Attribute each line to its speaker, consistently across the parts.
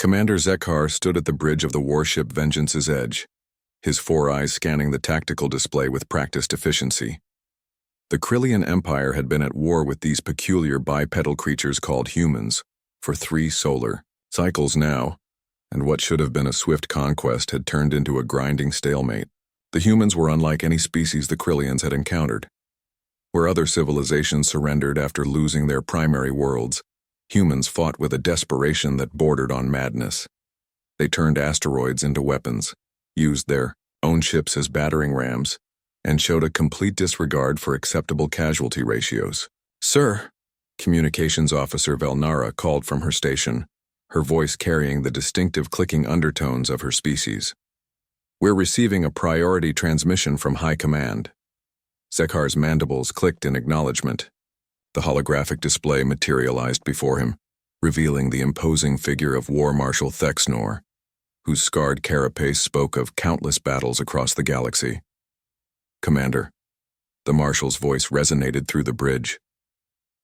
Speaker 1: Commander Zekhar stood at the bridge of the warship Vengeance's Edge, his four eyes scanning the tactical display with practiced efficiency. The Krillian Empire had been at war with these peculiar bipedal creatures called humans for 3 solar cycles now, and what should have been a swift conquest had turned into a grinding stalemate. The humans were unlike any species the Krillians had encountered. Where other civilizations surrendered after losing their primary worlds, humans fought with a desperation that bordered on madness. They turned asteroids into weapons, used their own ships as battering rams, and showed a complete disregard for acceptable casualty ratios. "Sir," Communications Officer Velnara called from her station, her voice carrying the distinctive clicking undertones of her species. "We're receiving a priority transmission from High Command." Zekhar's mandibles clicked in acknowledgement. The holographic display materialized before him, revealing the imposing figure of War Marshal Thexnor, whose scarred carapace spoke of countless battles across the galaxy. "Commander," the Marshal's voice resonated through the bridge.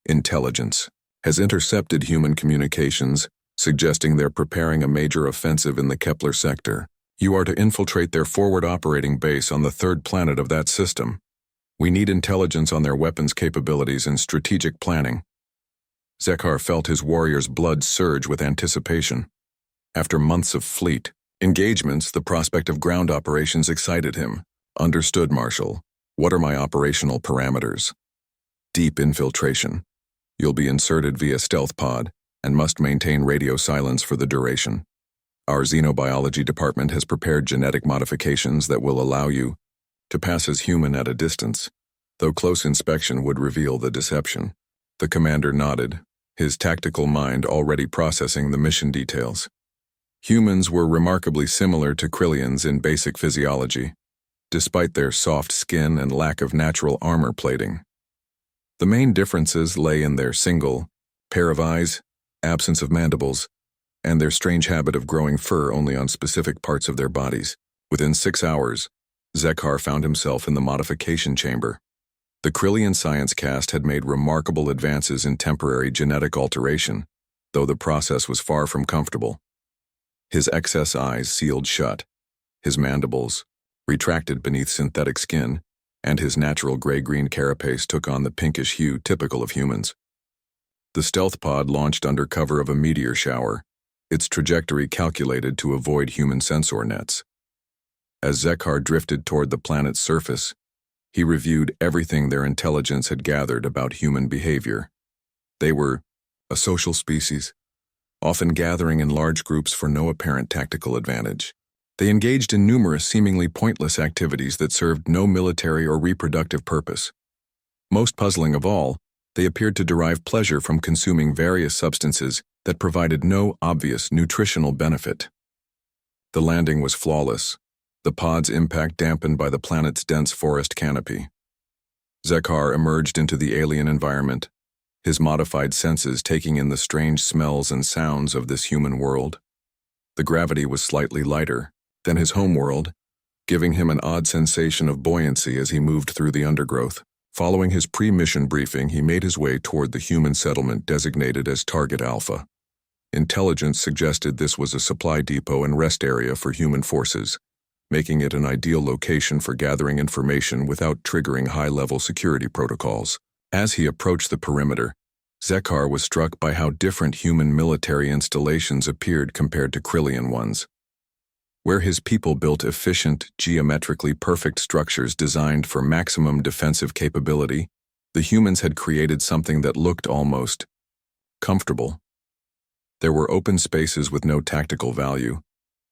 Speaker 1: "Intelligence has intercepted human communications, suggesting they're preparing a major offensive in the Kepler sector. You are to infiltrate their forward operating base on the 3rd planet of that system. We need intelligence on their weapons capabilities and strategic planning." Zekhar felt his warrior's blood surge with anticipation. After months of fleet engagements, the prospect of ground operations excited him. "Understood, Marshal. What are my operational parameters?" "Deep infiltration. You'll be inserted via stealth pod and must maintain radio silence for the duration. Our xenobiology department has prepared genetic modifications that will allow you to pass as human at a distance, though close inspection would reveal the deception." The commander nodded, his tactical mind already processing the mission details. Humans were remarkably similar to Krillians in basic physiology, despite their soft skin and lack of natural armor plating. The main differences lay in their single pair of eyes, absence of mandibles, and their strange habit of growing fur only on specific parts of their bodies. Within 6 hours, Zekhar found himself in the modification chamber. The Krillian science cast had made remarkable advances in temporary genetic alteration, though the process was far from comfortable. His excess eyes sealed shut, his mandibles retracted beneath synthetic skin, and his natural gray-green carapace took on the pinkish hue typical of humans. The stealth pod launched under cover of a meteor shower, its trajectory calculated to avoid human sensor nets. As Zekhar drifted toward the planet's surface, he reviewed everything their intelligence had gathered about human behavior. They were a social species, often gathering in large groups for no apparent tactical advantage. They engaged in numerous seemingly pointless activities that served no military or reproductive purpose. Most puzzling of all, they appeared to derive pleasure from consuming various substances that provided no obvious nutritional benefit. The landing was flawless, the pod's impact dampened by the planet's dense forest canopy. Zekhar emerged into the alien environment, his modified senses taking in the strange smells and sounds of this human world. The gravity was slightly lighter than his homeworld, giving him an odd sensation of buoyancy as he moved through the undergrowth. Following his pre-mission briefing, he made his way toward the human settlement designated as Target Alpha. Intelligence suggested this was a supply depot and rest area for human forces, making it an ideal location for gathering information without triggering high-level security protocols. As he approached the perimeter, Zekhar was struck by how different human military installations appeared compared to Krillian ones. Where his people built efficient, geometrically perfect structures designed for maximum defensive capability, the humans had created something that looked almost comfortable. There were open spaces with no tactical value,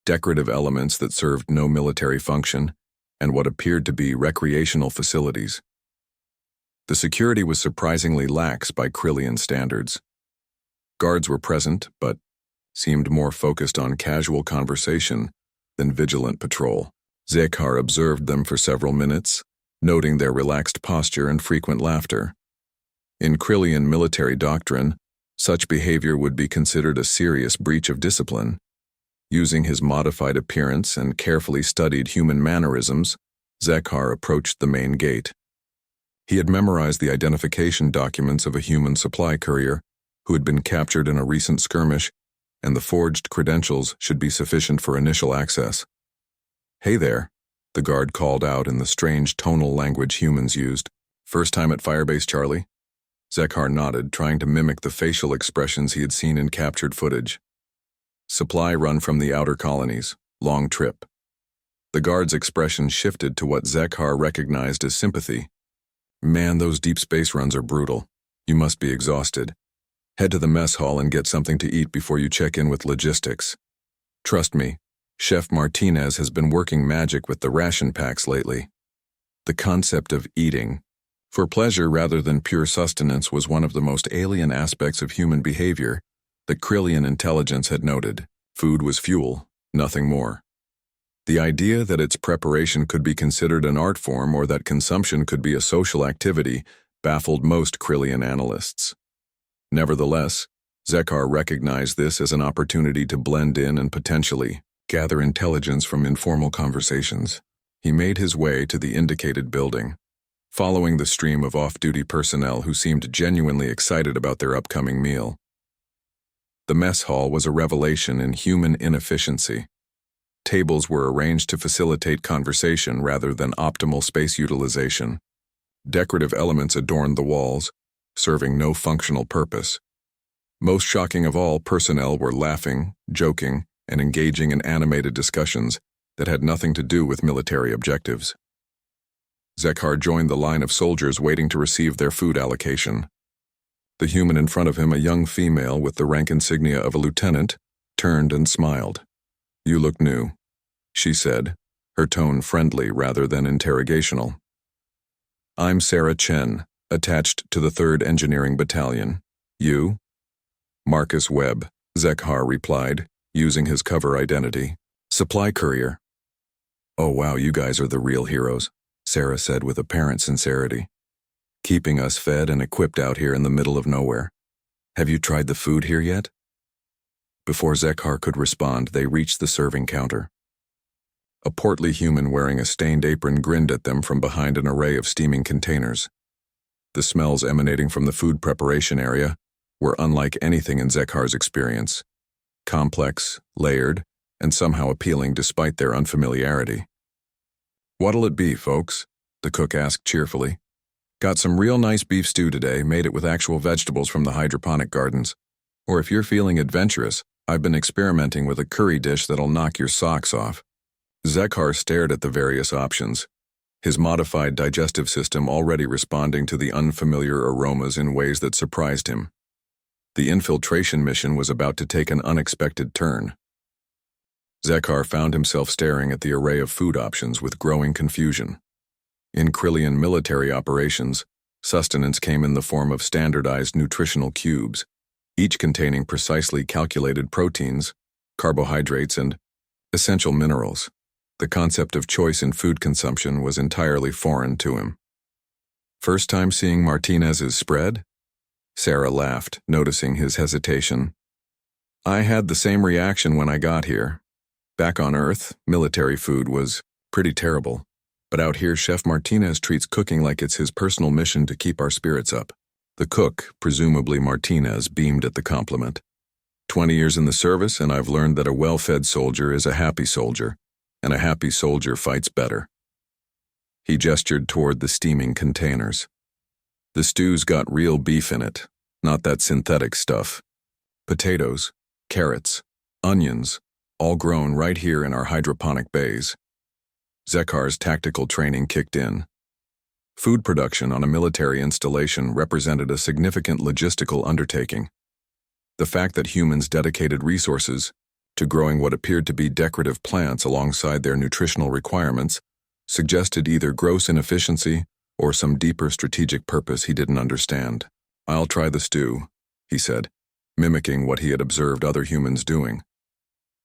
Speaker 1: decorative elements that served no military function, and what appeared to be recreational facilities. The security was surprisingly lax by Krillian standards. Guards were present, but seemed more focused on casual conversation than vigilant patrol. Zekhar observed them for several minutes, noting their relaxed posture and frequent laughter. In Krillian military doctrine, such behavior would be considered a serious breach of discipline. Using his modified appearance and carefully studied human mannerisms, Zekhar approached the main gate. He had memorized the identification documents of a human supply courier who had been captured in a recent skirmish and the forged credentials should be sufficient for initial access. "Hey there," the guard called out in the strange tonal language humans used. "First time at Firebase, Charlie?" Zekhar nodded, trying to mimic the facial expressions he had seen in captured footage. "Supply run from the outer colonies. Long trip." The guard's expression shifted to what Zekhar recognized as sympathy. "Man, those deep space runs are brutal. You must be exhausted. Head to the mess hall and get something to eat before you check in with logistics. Trust me, Chef Martinez has been working magic with the ration packs lately." The concept of eating for pleasure rather than pure sustenance was one of the most alien aspects of human behavior that Krillian intelligence had noted. Food was fuel, nothing more. The idea that its preparation could be considered an art form or that consumption could be a social activity baffled most Krillian analysts. Nevertheless, Zekhar recognized this as an opportunity to blend in and potentially gather intelligence from informal conversations. He made his way to the indicated building, following the stream of off-duty personnel who seemed genuinely excited about their upcoming meal. The mess hall was a revelation in human inefficiency. Tables were arranged to facilitate conversation rather than optimal space utilization. Decorative elements adorned the walls, serving no functional purpose. Most shocking of all, personnel were laughing, joking, and engaging in animated discussions that had nothing to do with military objectives. Zekhar joined the line of soldiers waiting to receive their food allocation. The human in front of him, a young female with the rank insignia of a lieutenant, turned and smiled. "You look new," she said, her tone friendly rather than interrogational. "I'm Sarah Chen, attached to the 3rd Engineering Battalion. You?" "Marcus Webb," Zekhar replied, using his cover identity. "Supply courier." "Oh wow, you guys are the real heroes," Sarah said with apparent sincerity. "Keeping us fed and equipped out here in the middle of nowhere. Have you tried the food here yet?" Before Zekhar could respond, they reached the serving counter. A portly human wearing a stained apron grinned at them from behind an array of steaming containers. The smells emanating from the food preparation area were unlike anything in Zekhar's experience. Complex, layered, and somehow appealing despite their unfamiliarity. "What'll it be, folks?" the cook asked cheerfully. "Got some real nice beef stew today, made it with actual vegetables from the hydroponic gardens. Or if you're feeling adventurous, I've been experimenting with a curry dish that'll knock your socks off." Zekhar stared at the various options, his modified digestive system already responding to the unfamiliar aromas in ways that surprised him. The infiltration mission was about to take an unexpected turn. Zekhar found himself staring at the array of food options with growing confusion. In Krillian military operations, sustenance came in the form of standardized nutritional cubes, each containing precisely calculated proteins, carbohydrates, and essential minerals. The concept of choice in food consumption was entirely foreign to him. "First time seeing Martinez's spread?" Sarah laughed, noticing his hesitation. "I had the same reaction when I got here. Back on Earth, military food was pretty terrible, but out here Chef Martinez treats cooking like it's his personal mission to keep our spirits up." The cook, presumably Martinez, beamed at the compliment. 20 years in the service, and I've learned that a well-fed soldier is a happy soldier, and a happy soldier fights better." He gestured toward the steaming containers. "The stew's got real beef in it, not that synthetic stuff. Potatoes, carrots, onions, all grown right here in our hydroponic bays." Zekhar's tactical training kicked in. Food production on a military installation represented a significant logistical undertaking. The fact that humans dedicated resources to growing what appeared to be decorative plants alongside their nutritional requirements suggested either gross inefficiency or some deeper strategic purpose he didn't understand. "I'll try the stew," he said, mimicking what he had observed other humans doing.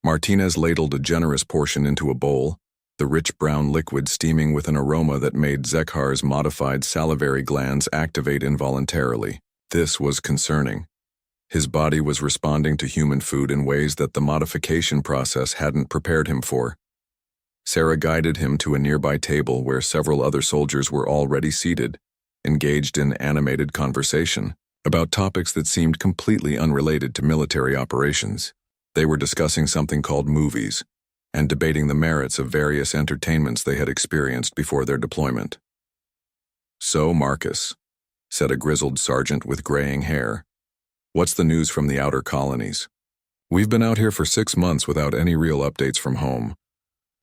Speaker 1: Martinez ladled a generous portion into a bowl, the rich brown liquid steaming with an aroma that made Zekhar's modified salivary glands activate involuntarily. This was concerning. His body was responding to human food in ways that the modification process hadn't prepared him for. Sarah guided him to a nearby table where several other soldiers were already seated, engaged in animated conversation about topics that seemed completely unrelated to military operations. They were discussing something called movies and debating the merits of various entertainments they had experienced before their deployment. "So, Marcus," said a grizzled sergeant with graying hair, "what's the news from the outer colonies?" "We've been out here for 6 months without any real updates from home."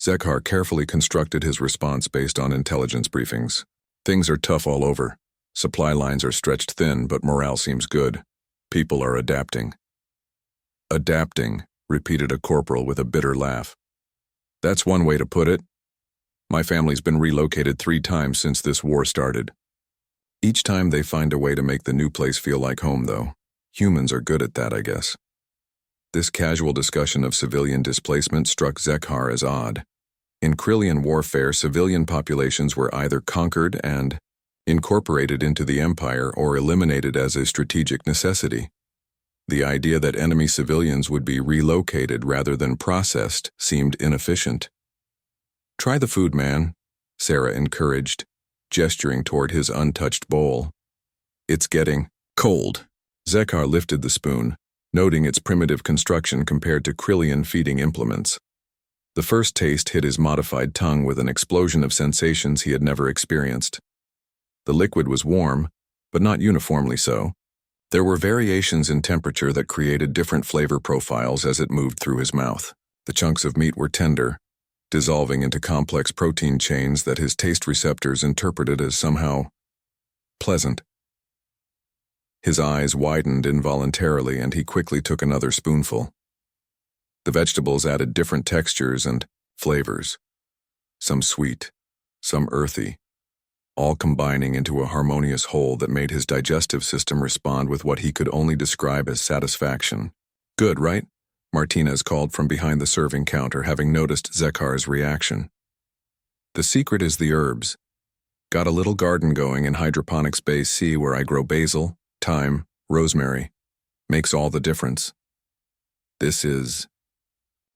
Speaker 1: Zekhar carefully constructed his response based on intelligence briefings. "Things are tough all over. Supply lines are stretched thin, but morale seems good. People are adapting." "Adapting," repeated a corporal with a bitter laugh. "That's one way to put it. My family's been relocated 3 times since this war started. Each time they find a way to make the new place feel like home, though. Humans are good at that, I guess." This casual discussion of civilian displacement struck Zekhar as odd. In Krillian warfare, civilian populations were either conquered and incorporated into the Empire or eliminated as a strategic necessity. The idea that enemy civilians would be relocated rather than processed seemed inefficient. "Try the food, man," Sarah encouraged, gesturing toward his untouched bowl. "It's getting cold." Zekhar lifted the spoon, noting its primitive construction compared to Krillian feeding implements. The first taste hit his modified tongue with an explosion of sensations he had never experienced. The liquid was warm, but not uniformly so. There were variations in temperature that created different flavor profiles as it moved through his mouth. The chunks of meat were tender, dissolving into complex protein chains that his taste receptors interpreted as somehow pleasant. His eyes widened involuntarily, and he quickly took another spoonful. The vegetables added different textures and flavors, some sweet, some earthy, all combining into a harmonious whole that made his digestive system respond with what he could only describe as satisfaction. "Good, right?" Martinez called from behind the serving counter, having noticed Zekhar's reaction. "The secret is the herbs. Got a little garden going in Hydroponics Bay C where I grow basil, thyme, rosemary. Makes all the difference. This is..."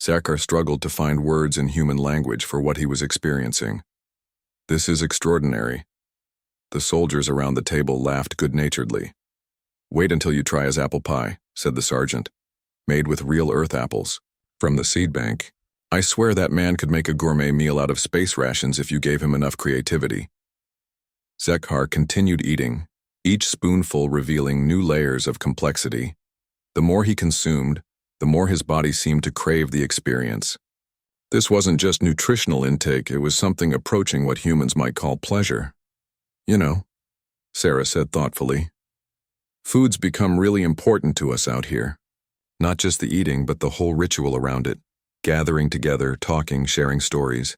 Speaker 1: Zekhar struggled to find words in human language for what he was experiencing. "This is extraordinary." The soldiers around the table laughed good-naturedly. "Wait until you try his apple pie," said the sergeant. "Made with real earth apples, from the seed bank. I swear that man could make a gourmet meal out of space rations if you gave him enough creativity." Zekhar continued eating, each spoonful revealing new layers of complexity. The more he consumed, the more his body seemed to crave the experience. This wasn't just nutritional intake, it was something approaching what humans might call pleasure. "You know," Sarah said thoughtfully, "food's become really important to us out here. Not just the eating, but the whole ritual around it. Gathering together, talking, sharing stories.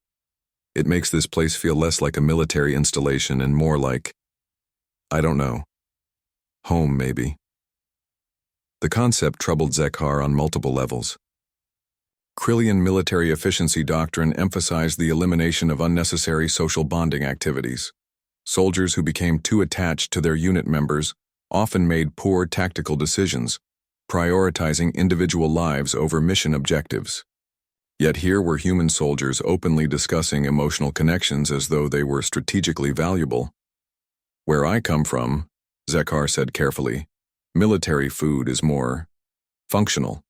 Speaker 1: It makes this place feel less like a military installation and more like, I don't know, home maybe." The concept troubled Zekhar on multiple levels. Krillian military efficiency doctrine emphasized the elimination of unnecessary social bonding activities. Soldiers who became too attached to their unit members often made poor tactical decisions, prioritizing individual lives over mission objectives. Yet here were human soldiers openly discussing emotional connections as though they were strategically valuable. "Where I come from," Zekhar said carefully, "military food is more functional."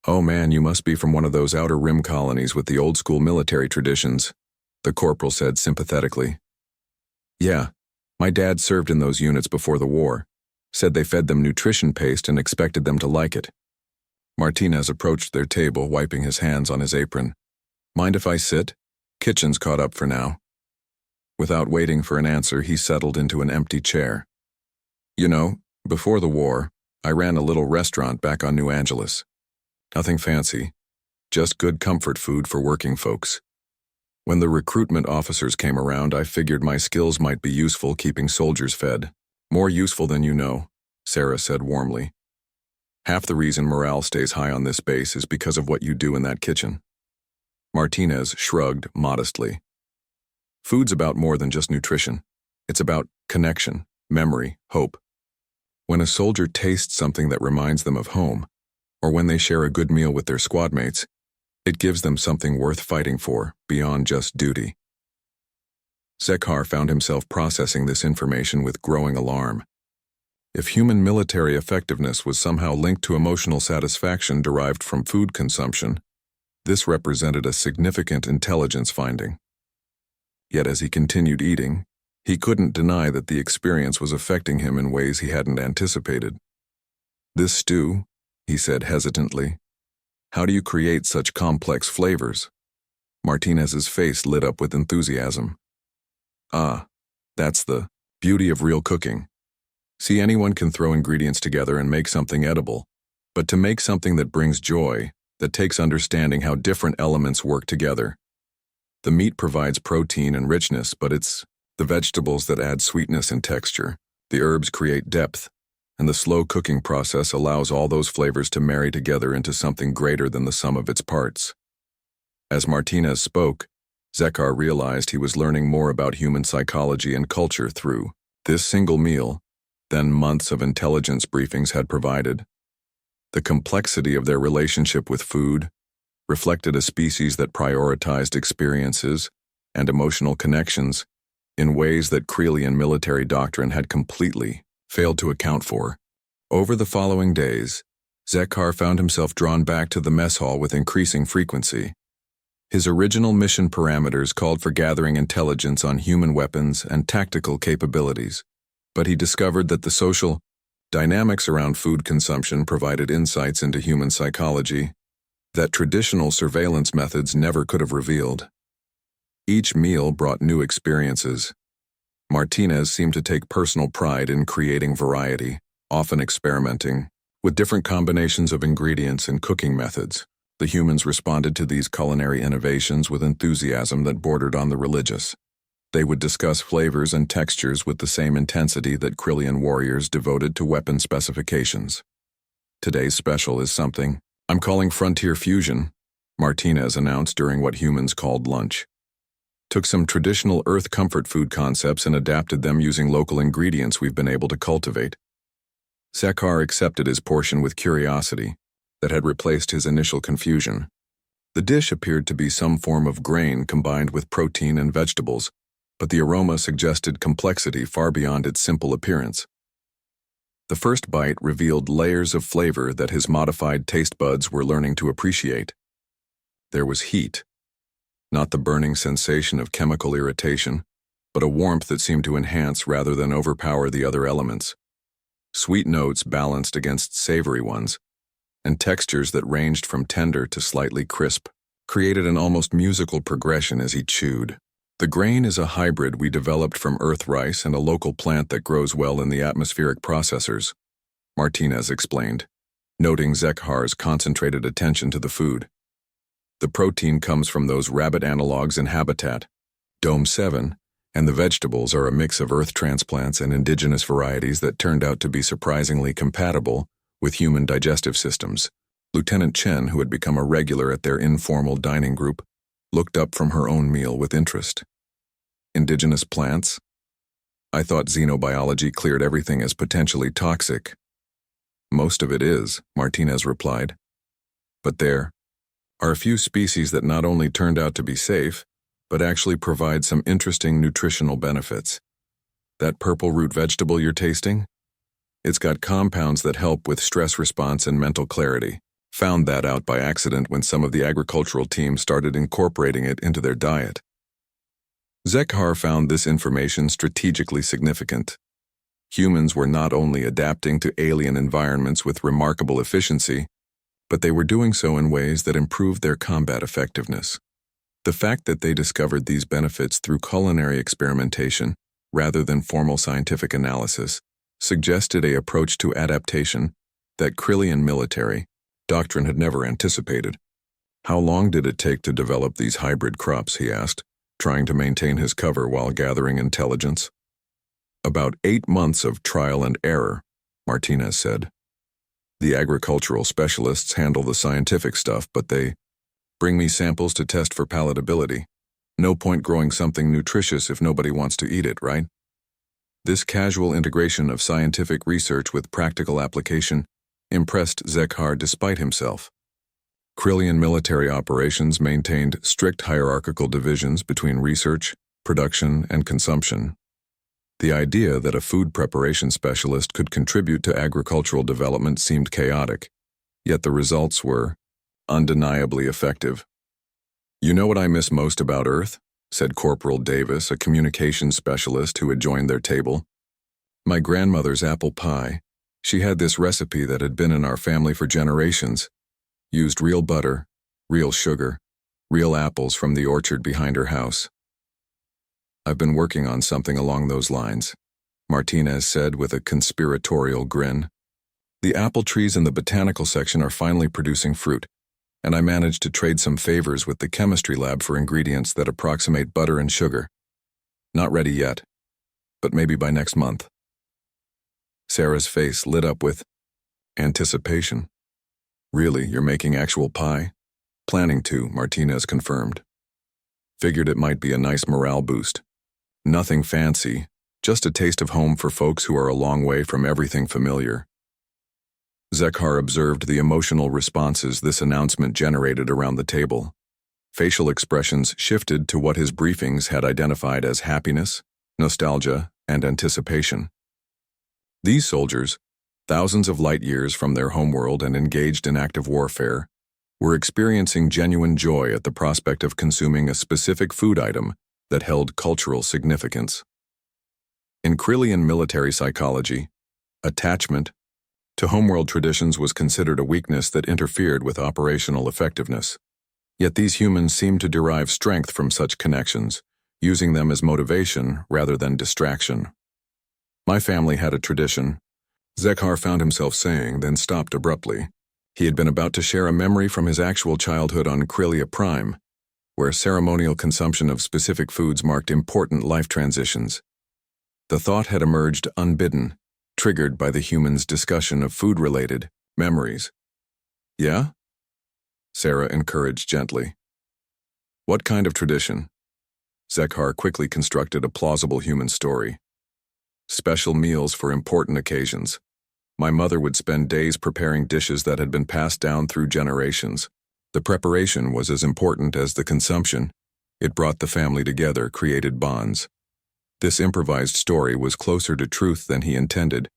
Speaker 1: "Oh man, you must be from one of those outer rim colonies with the old-school military traditions," the corporal said sympathetically. "Yeah, my dad served in those units before the war. Said they fed them nutrition paste and expected them to like it." Martinez approached their table, wiping his hands on his apron. "Mind if I sit? Kitchen's caught up for now." Without waiting for an answer, he settled into an empty chair. "You know, before the war, I ran a little restaurant back on New Angeles. Nothing fancy, just good comfort food for working folks. When the recruitment officers came around, I figured my skills might be useful keeping soldiers fed. More useful than you know," Sarah said warmly. "Half the reason morale stays high on this base is because of what you do in that kitchen." Martinez shrugged modestly. "Food's about more than just nutrition. It's about connection, memory, hope. When a soldier tastes something that reminds them of home, or when they share a good meal with their squad mates, it gives them something worth fighting for, beyond just duty." Zekhar found himself processing this information with growing alarm. If human military effectiveness was somehow linked to emotional satisfaction derived from food consumption, this represented a significant intelligence finding. Yet as he continued eating, he couldn't deny that the experience was affecting him in ways he hadn't anticipated. "This stew," he said hesitantly. "How do you create such complex flavors?" Martinez's face lit up with enthusiasm. "Ah, that's the beauty of real cooking. See, anyone can throw ingredients together and make something edible, but to make something that brings joy, that takes understanding how different elements work together. The meat provides protein and richness, but it's the vegetables that add sweetness and texture. The herbs create depth, and the slow cooking process allows all those flavors to marry together into something greater than the sum of its parts." As Martinez spoke, Zekar realized he was learning more about human psychology and culture through this single meal than months of intelligence briefings had provided. The complexity of their relationship with food reflected a species that prioritized experiences and emotional connections in ways that Crelian military doctrine had completely failed to account for. Over the following days, Zekar found himself drawn back to the mess hall with increasing frequency. His original mission parameters called for gathering intelligence on human weapons and tactical capabilities, but he discovered that the social dynamics around food consumption provided insights into human psychology that traditional surveillance methods never could have revealed. Each meal brought new experiences. Martinez seemed to take personal pride in creating variety, often experimenting with different combinations of ingredients and cooking methods. The humans responded to these culinary innovations with enthusiasm that bordered on the religious. They would discuss flavors and textures with the same intensity that Crelian warriors devoted to weapon specifications. "Today's special is something I'm calling frontier fusion," Martinez announced during what humans called lunch. "Took some traditional earth comfort food concepts and adapted them using local ingredients we've been able to cultivate." Zekar accepted his portion with curiosity that had replaced his initial confusion. The dish appeared to be some form of grain combined with protein and vegetables, but the aroma suggested complexity far beyond its simple appearance. The first bite revealed layers of flavor that his modified taste buds were learning to appreciate. There was heat, not the burning sensation of chemical irritation, but a warmth that seemed to enhance rather than overpower the other elements. Sweet notes balanced against savory ones, and textures that ranged from tender to slightly crisp created an almost musical progression as he chewed. "The grain is a hybrid we developed from earth rice and a local plant that grows well in the atmospheric processors," Martinez explained, noting Zekhar's concentrated attention to the food. "The protein comes from those rabbit analogs in habitat, Dome 7, and the vegetables are a mix of earth transplants and indigenous varieties that turned out to be surprisingly compatible with human digestive systems." Lieutenant Chen, who had become a regular at their informal dining group, looked up from her own meal with interest. "Indigenous plants? I thought xenobiology cleared everything as potentially toxic." "Most of it is," Martinez replied. "But there are a few species that not only turned out to be safe, but actually provide some interesting nutritional benefits. That purple root vegetable you're tasting? It's got compounds that help with stress response and mental clarity. Found that out by accident when some of the agricultural team started incorporating it into their diet." Zekar found this information strategically significant. Humans were not only adapting to alien environments with remarkable efficiency, but they were doing so in ways that improved their combat effectiveness. The fact that they discovered these benefits through culinary experimentation rather than formal scientific analysis suggested an approach to adaptation that Crelian military doctrine had never anticipated. "How long did it take to develop these hybrid crops?" he asked, trying to maintain his cover while gathering intelligence. "About 8 months of trial and error," Martinez said. "The agricultural specialists handle the scientific stuff, but they bring me samples to test for palatability. No point growing something nutritious if nobody wants to eat it, right?" This casual integration of scientific research with practical application impressed Zekar despite himself. Crelian military operations maintained strict hierarchical divisions between research, production, and consumption. The idea that a food preparation specialist could contribute to agricultural development seemed chaotic, yet the results were undeniably effective. "You know what I miss most about Earth?" said Corporal Davis, a communications specialist who had joined their table. "My grandmother's apple pie. She had this recipe that had been in our family for generations. Used real butter, real sugar, real apples from the orchard behind her house." "I've been working on something along those lines," Martinez said with a conspiratorial grin. "The apple trees in the botanical section are finally producing fruit, and I managed to trade some favors with the chemistry lab for ingredients that approximate butter and sugar. Not ready yet, but maybe by next month." Sarah's face lit up with anticipation. "Really, you're making actual pie?" "Planning to," Martinez confirmed. "Figured it might be a nice morale boost. Nothing fancy, just a taste of home for folks who are a long way from everything familiar." Zekhar observed the emotional responses this announcement generated around the table. Facial expressions shifted to what his briefings had identified as happiness, nostalgia, and anticipation. These soldiers, thousands of light years from their homeworld and engaged in active warfare, were experiencing genuine joy at the prospect of consuming a specific food item that held cultural significance. In Krillian military psychology, attachment to homeworld traditions was considered a weakness that interfered with operational effectiveness. Yet these humans seemed to derive strength from such connections, using them as motivation rather than distraction. "My family had a tradition," Zekhar found himself saying, then stopped abruptly. He had been about to share a memory from his actual childhood on Krillia Prime, where ceremonial consumption of specific foods marked important life transitions. The thought had emerged unbidden, triggered by the humans' discussion of food-related memories. "Yeah?" Sarah encouraged gently. "What kind of tradition?" Zekhar quickly constructed a plausible human story. "Special meals for important occasions. My mother would spend days preparing dishes that had been passed down through generations. The preparation was as important as the consumption. It brought the family together, created bonds." This improvised story was closer to truth than he intended.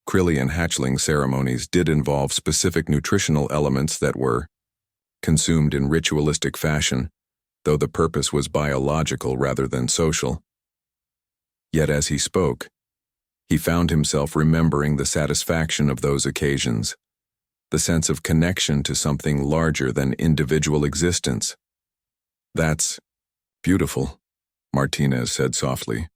Speaker 1: Krillian hatchling ceremonies did involve specific nutritional elements that were consumed in ritualistic fashion, though the purpose was biological rather than social. Yet as he spoke, he found himself remembering the satisfaction of those occasions, the sense of connection to something larger than individual existence. "That's beautiful," Martinez said softly.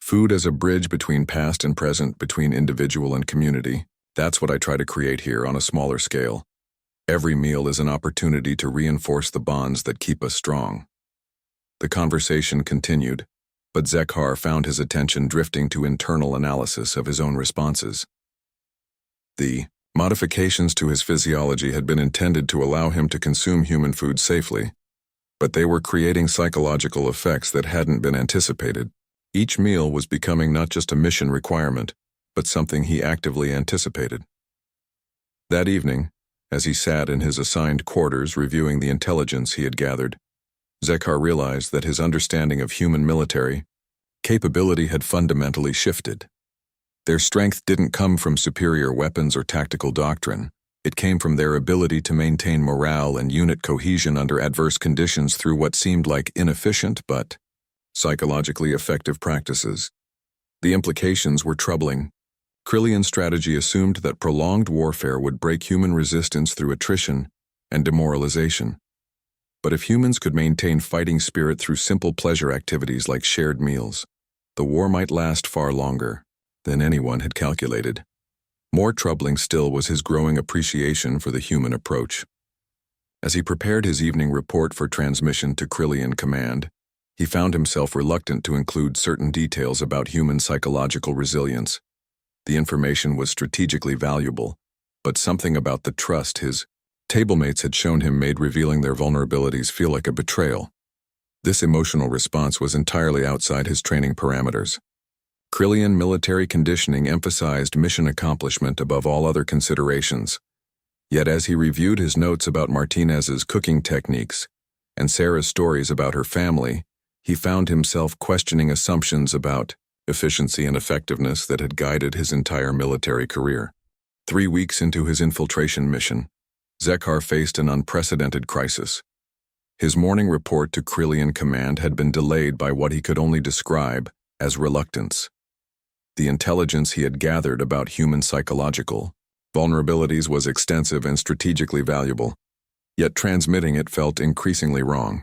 Speaker 1: "Food as a bridge between past and present, between individual and community. That's what I try to create here on a smaller scale. Every meal is an opportunity to reinforce the bonds that keep us strong." The conversation continued, but Zekhar found his attention drifting to internal analysis of his own responses. The modifications to his physiology had been intended to allow him to consume human food safely, but they were creating psychological effects that hadn't been anticipated. Each meal was becoming not just a mission requirement, but something he actively anticipated. That evening, as he sat in his assigned quarters reviewing the intelligence he had gathered, Zekhar realized that his understanding of human military capability had fundamentally shifted. Their strength didn't come from superior weapons or tactical doctrine. It came from their ability to maintain morale and unit cohesion under adverse conditions through what seemed like inefficient but psychologically effective practices. The implications were troubling. Krillian strategy assumed that prolonged warfare would break human resistance through attrition and demoralization. But if humans could maintain fighting spirit through simple pleasure activities like shared meals, the war might last far longer than anyone had calculated. More troubling still was his growing appreciation for the human approach. As he prepared his evening report for transmission to Krillian Command, he found himself reluctant to include certain details about human psychological resilience. The information was strategically valuable, but something about the trust his tablemates had shown him made revealing their vulnerabilities feel like a betrayal. This emotional response was entirely outside his training parameters. Krillian military conditioning emphasized mission accomplishment above all other considerations. Yet as he reviewed his notes about Martinez's cooking techniques and Sarah's stories about her family, he found himself questioning assumptions about efficiency and effectiveness that had guided his entire military career. 3 weeks into his infiltration mission, Zekar faced an unprecedented crisis. His morning report to Krillian Command had been delayed by what he could only describe as reluctance. The intelligence he had gathered about human psychological vulnerabilities was extensive and strategically valuable, yet transmitting it felt increasingly wrong.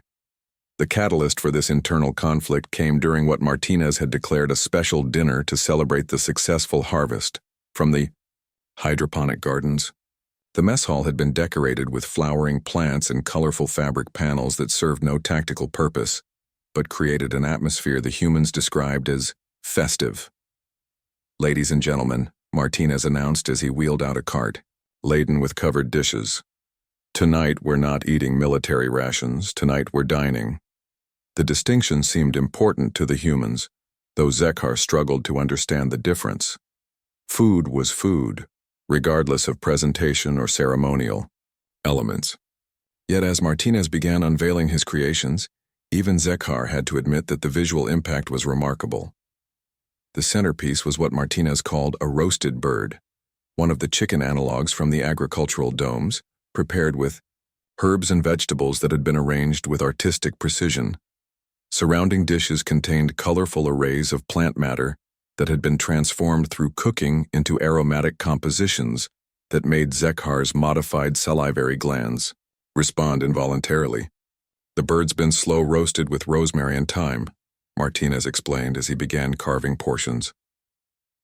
Speaker 1: The catalyst for this internal conflict came during what Martinez had declared a special dinner to celebrate the successful harvest from the hydroponic gardens. The mess hall had been decorated with flowering plants and colorful fabric panels that served no tactical purpose, but created an atmosphere the humans described as festive. "Ladies and gentlemen," Martinez announced as he wheeled out a cart, laden with covered dishes. "Tonight we're not eating military rations, tonight we're dining." The distinction seemed important to the humans, though Zekar struggled to understand the difference. Food was food, regardless of presentation or ceremonial elements. Yet as Martinez began unveiling his creations, even Zekar had to admit that the visual impact was remarkable. The centerpiece was what Martinez called a roasted bird, one of the chicken analogs from the agricultural domes, prepared with herbs and vegetables that had been arranged with artistic precision. Surrounding dishes contained colorful arrays of plant matter that had been transformed through cooking into aromatic compositions that made Zekar's modified salivary glands respond involuntarily. "The bird's been slow roasted with rosemary and thyme," Martinez explained as he began carving portions.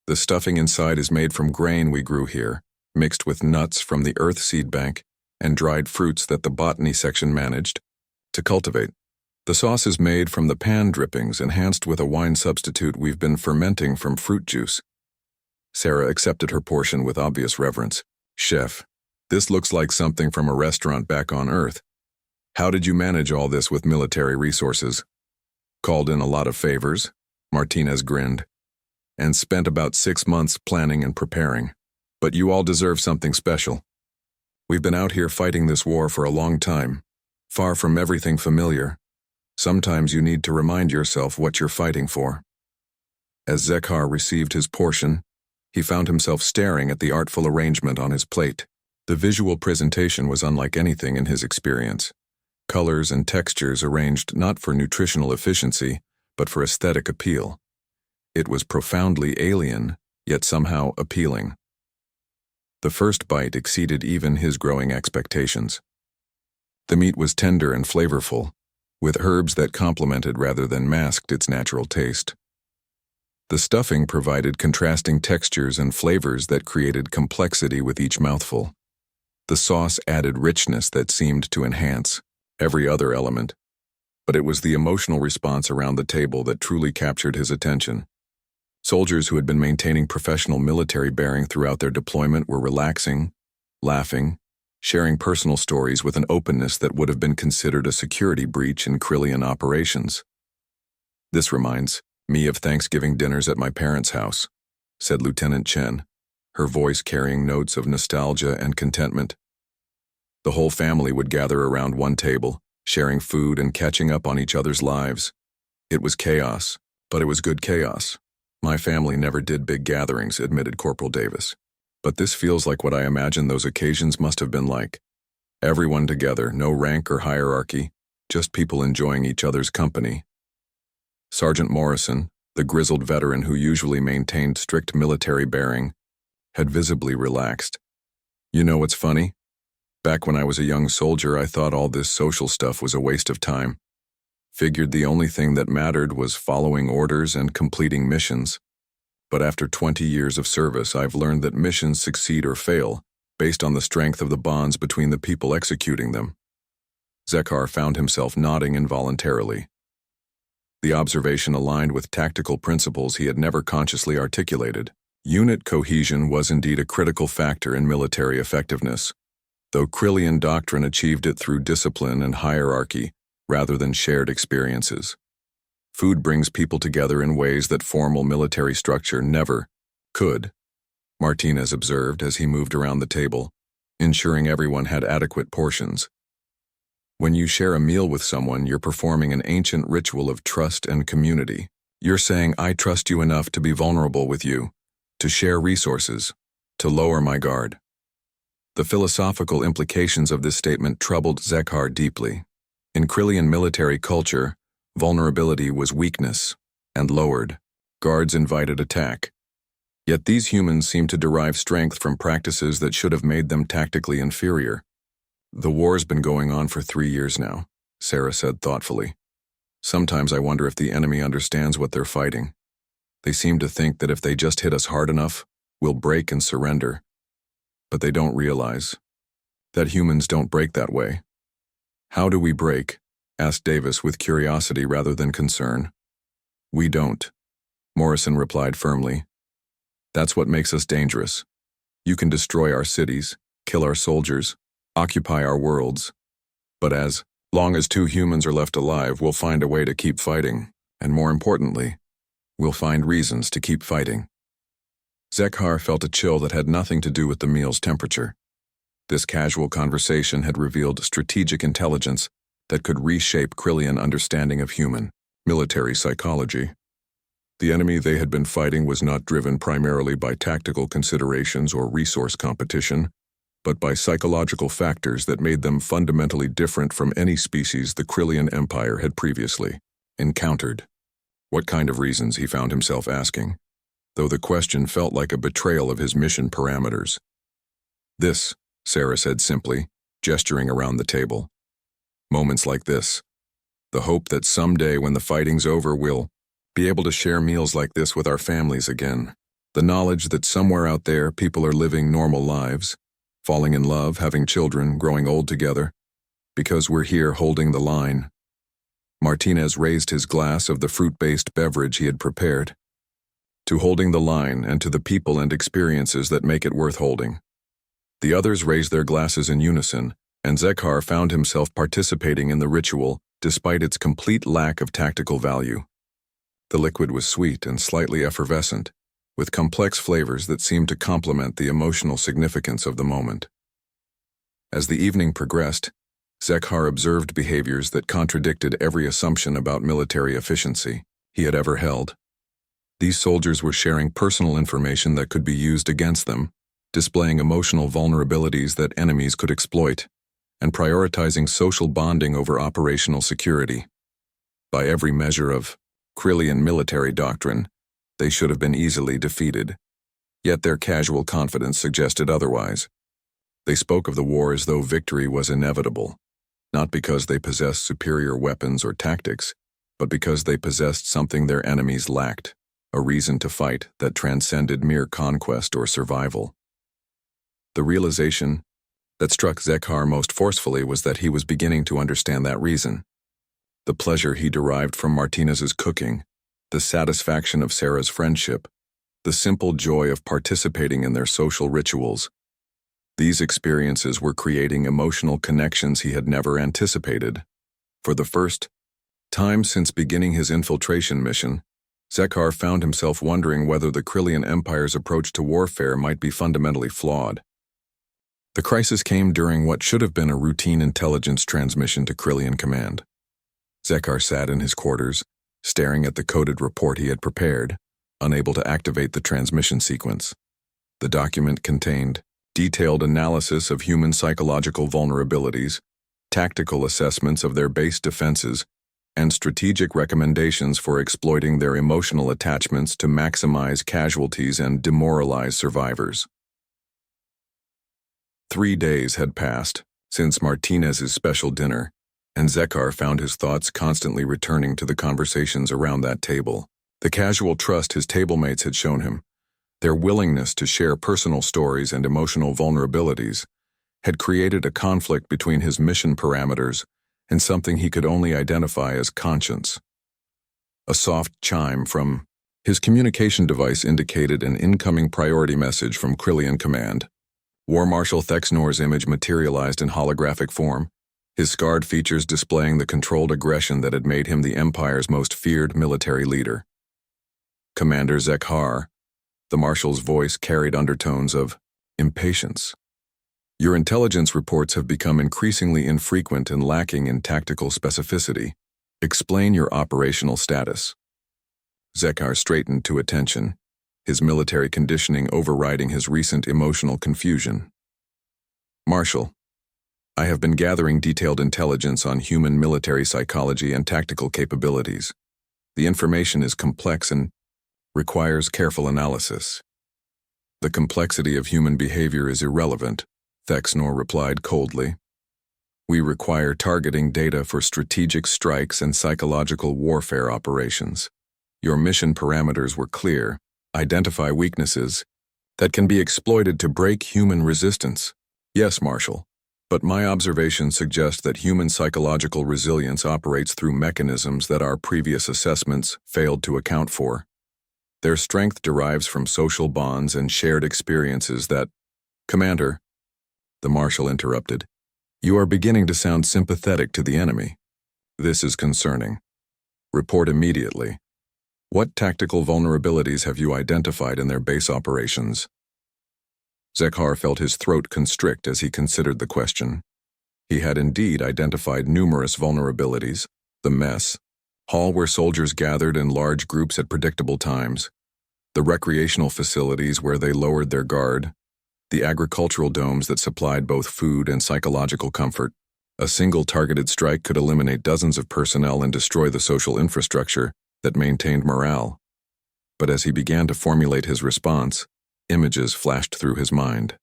Speaker 1: "The stuffing inside is made from grain we grew here, mixed with nuts from the earth seed bank and dried fruits that the botany section managed to cultivate. The sauce is made from the pan drippings enhanced with a wine substitute we've been fermenting from fruit juice." Sarah accepted her portion with obvious reverence. "Chef, this looks like something from a restaurant back on Earth. How did you manage all this with military resources?" "Called in a lot of favors," Martinez grinned, "and spent about 6 months planning and preparing. But you all deserve something special. We've been out here fighting this war for a long time, far from everything familiar. Sometimes you need to remind yourself what you're fighting for." As Zekar received his portion, he found himself staring at the artful arrangement on his plate. The visual presentation was unlike anything in his experience. Colors and textures arranged not for nutritional efficiency, but for aesthetic appeal. It was profoundly alien, yet somehow appealing. The first bite exceeded even his growing expectations. The meat was tender and flavorful, with herbs that complemented rather than masked its natural taste. The stuffing provided contrasting textures and flavors that created complexity with each mouthful. The sauce added richness that seemed to enhance every other element, but it was the emotional response around the table that truly captured his attention. Soldiers who had been maintaining professional military bearing throughout their deployment were relaxing, laughing, sharing personal stories with an openness that would have been considered a security breach in Krillian operations. "This reminds me of Thanksgiving dinners at my parents' house," said Lieutenant Chen, her voice carrying notes of nostalgia and contentment. The whole family would gather around one table, sharing food and catching up on each other's lives. It was chaos, but it was good chaos. "My family never did big gatherings," admitted Corporal Davis. "But this feels like what I imagine those occasions must have been like. Everyone together, no rank or hierarchy, just people enjoying each other's company." Sergeant Morrison, the grizzled veteran who usually maintained strict military bearing, had visibly relaxed. "You know what's funny? Back when I was a young soldier, I thought all this social stuff was a waste of time. Figured the only thing that mattered was following orders and completing missions. But after 20 years of service, I've learned that missions succeed or fail based on the strength of the bonds between the people executing them." Zekar found himself nodding involuntarily. The observation aligned with tactical principles he had never consciously articulated. Unit cohesion was indeed a critical factor in military effectiveness, though Krillian doctrine achieved it through discipline and hierarchy rather than shared experiences. Food brings people together in ways that formal military structure never could, Martinez observed as he moved around the table, ensuring everyone had adequate portions. When you share a meal with someone, you're performing an ancient ritual of trust and community. You're saying I trust you enough to be vulnerable with you, to share resources, to lower my guard. The philosophical implications of this statement troubled Zekhar deeply. In Krillian military culture, vulnerability was weakness, and lowered. Guards invited attack. Yet these humans seemed to derive strength from practices that should have made them tactically inferior. The war's been going on for 3 years now, Sarah said thoughtfully. Sometimes I wonder if the enemy understands what they're fighting. They seem to think that if they just hit us hard enough, we'll break and surrender. But they don't realize that humans don't break that way. How do we break? Asked Davis with curiosity rather than concern. We don't, Morrison replied firmly. That's what makes us dangerous. You can destroy our cities, kill our soldiers, occupy our worlds. But as long as 2 humans are left alive, we'll find a way to keep fighting. And more importantly, we'll find reasons to keep fighting. Zekhar felt a chill that had nothing to do with the meal's temperature. This casual conversation had revealed strategic intelligence that could reshape Krillian understanding of human military psychology. The enemy they had been fighting was not driven primarily by tactical considerations or resource competition, but by psychological factors that made them fundamentally different from any species the Krillian Empire had previously encountered. What kind of reasons, he found himself asking, though the question felt like a betrayal of his mission parameters. This, Sarah said simply, gesturing around the table. Moments like this. The hope that someday when the fighting's over we'll be able to share meals like this with our families again. The knowledge that somewhere out there people are living normal lives, falling in love, having children, growing old together, because we're here holding the line. Martinez raised his glass of the fruit-based beverage he had prepared. To holding the line and to the people and experiences that make it worth holding. The others raised their glasses in unison, and Zekhar found himself participating in the ritual despite its complete lack of tactical value. The liquid was sweet and slightly effervescent, with complex flavors that seemed to complement the emotional significance of the moment. As the evening progressed, Zekhar observed behaviors that contradicted every assumption about military efficiency he had ever held. These soldiers were sharing personal information that could be used against them, displaying emotional vulnerabilities that enemies could exploit, and prioritizing social bonding over operational security. By every measure of Krillian military doctrine, they should have been easily defeated. Yet their casual confidence suggested otherwise. They spoke of the war as though victory was inevitable, not because they possessed superior weapons or tactics, but because they possessed something their enemies lacked, a reason to fight that transcended mere conquest or survival. The realization that struck Zekhar most forcefully was that he was beginning to understand that reason. The pleasure he derived from Martinez's cooking, the satisfaction of Sarah's friendship, the simple joy of participating in their social rituals. These experiences were creating emotional connections he had never anticipated. For the first time since beginning his infiltration mission, Zekhar found himself wondering whether the Krillian Empire's approach to warfare might be fundamentally flawed. The crisis came during what should have been a routine intelligence transmission to Krillian Command. Zekhar sat in his quarters, staring at the coded report he had prepared, unable to activate the transmission sequence. The document contained detailed analysis of human psychological vulnerabilities, tactical assessments of their base defenses, and strategic recommendations for exploiting their emotional attachments to maximize casualties and demoralize survivors. 3 days had passed since Martinez's special dinner, and Zekhar found his thoughts constantly returning to the conversations around that table. The casual trust his tablemates had shown him, their willingness to share personal stories and emotional vulnerabilities, had created a conflict between his mission parameters and something he could only identify as conscience. A soft chime from his communication device indicated an incoming priority message from Krillian Command. War Marshal Thexnor's image materialized in holographic form, his scarred features displaying the controlled aggression that had made him the Empire's most feared military leader. Commander Zekhar, the Marshal's voice carried undertones of impatience. Your intelligence reports have become increasingly infrequent and lacking in tactical specificity. Explain your operational status. Zekar straightened to attention, his military conditioning overriding his recent emotional confusion. Marshal, I have been gathering detailed intelligence on human military psychology and tactical capabilities. The information is complex and requires careful analysis. The complexity of human behavior is irrelevant, Thexnor replied coldly. We require targeting data for strategic strikes and psychological warfare operations. Your mission parameters were clear: identify weaknesses that can be exploited to break human resistance. Yes, Marshal, but my observations suggest that human psychological resilience operates through mechanisms that our previous assessments failed to account for. Their strength derives from social bonds and shared experiences that— Commander, the Marshal interrupted, you are beginning to sound sympathetic to the enemy. This is concerning. Report immediately. What tactical vulnerabilities have you identified in their base operations? Zekar felt his throat constrict as he considered the question. He had indeed identified numerous vulnerabilities: the mess hall where soldiers gathered in large groups at predictable times, the recreational facilities where they lowered their guard, the agricultural domes that supplied both food and psychological comfort. A single targeted strike could eliminate dozens of personnel and destroy the social infrastructure that maintained morale. But as he began to formulate his response, images flashed through his mind.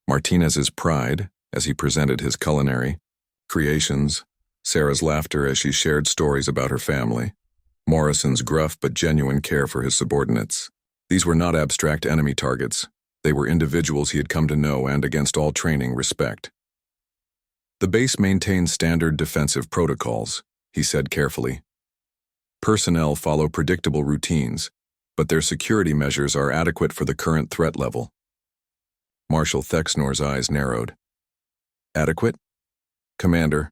Speaker 1: Martinez's pride as he presented his culinary creations, Sarah's laughter as she shared stories about her family, Morrison's gruff but genuine care for his subordinates. These were not abstract enemy targets. They were individuals he had come to know and, against all training, respect. The base maintains standard defensive protocols, he said carefully. Personnel follow predictable routines, but their security measures are adequate for the current threat level. Marshal Thexnor's eyes narrowed. Adequate? Commander,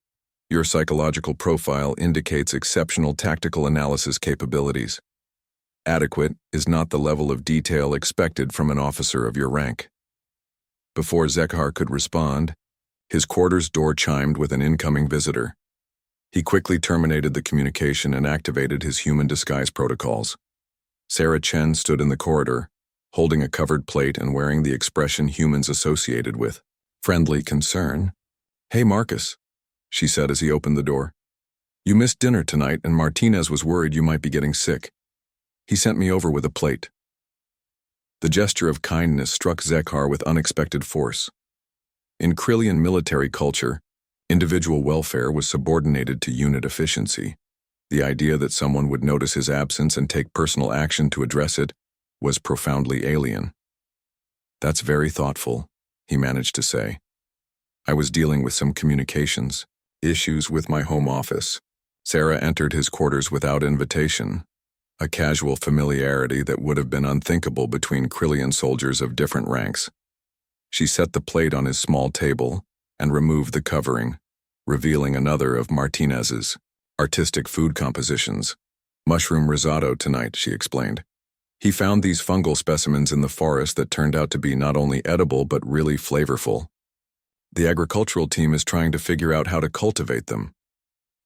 Speaker 1: your psychological profile indicates exceptional tactical analysis capabilities. Adequate is not the level of detail expected from an officer of your rank. Before Zekar could respond, his quarters door chimed with an incoming visitor. He quickly terminated the communication and activated his human disguise protocols. Sarah Chen stood in the corridor, holding a covered plate and wearing the expression humans associated with friendly concern. Hey, Marcus, she said as he opened the door. You missed dinner tonight and Martinez was worried you might be getting sick. He sent me over with a plate. The gesture of kindness struck Zekar with unexpected force. In Krillian military culture, individual welfare was subordinated to unit efficiency. The idea that someone would notice his absence and take personal action to address it was profoundly alien. That's very thoughtful, he managed to say. I was dealing with some communications issues with my home office. Sarah entered his quarters without invitation, a casual familiarity that would have been unthinkable between Krillian soldiers of different ranks. She set the plate on his small table and removed the covering, revealing another of Martinez's artistic food compositions. Mushroom risotto tonight, she explained. He found these fungal specimens in the forest that turned out to be not only edible but really flavorful. The agricultural team is trying to figure out how to cultivate them.